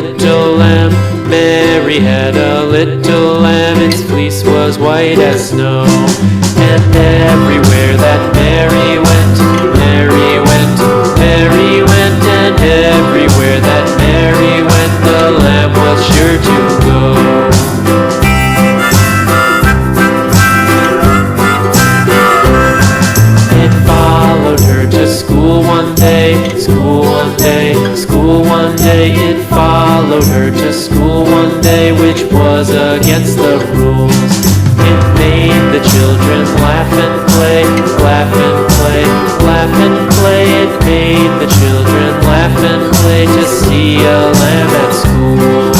little lamb. Mary had a little lamb, its fleece was white as snow. And everywhere that Mary went, Mary went, Mary went. And everywhere that Mary went, the lamb was sure to go. It followed her to school one day, school one day, school one day. It followed her to school one day, which was against the rules. It made the children laugh and play, laugh and play, laugh and play. It made the children laugh and play to see a lamb at school.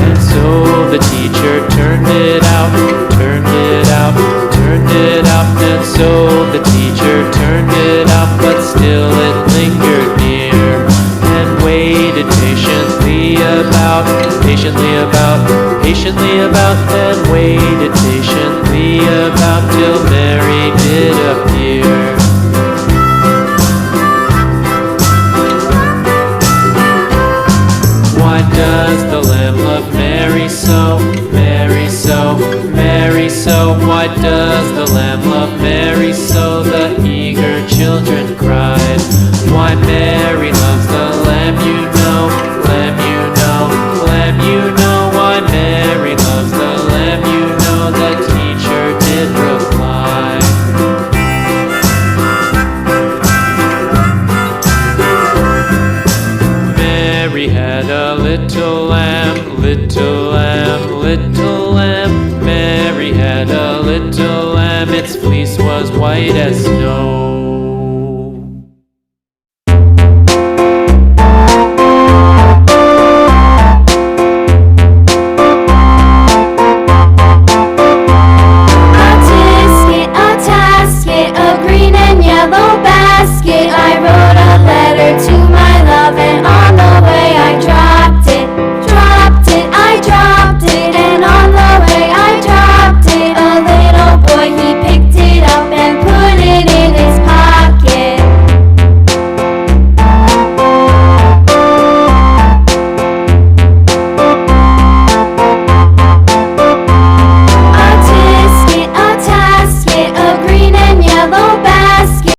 And so the teacher turned it out, turned it out, turned it out. And so the teacher turned it out, but still it lingered near and waited patiently about, patiently about, patiently about, and waited patiently about till Mary did appear. Why does the lamb love Mary so, Mary so, Mary so? Why does the lamb love Mary so? The eager children cried. Why Mary loves the lamb, you know, lamb, you know, lamb, you know. Why Mary loves the lamb, you know, the teacher did reply. Mary had a little lamb, little lamb, little lamb. Mary had a little lamb, its fleece was white as snow.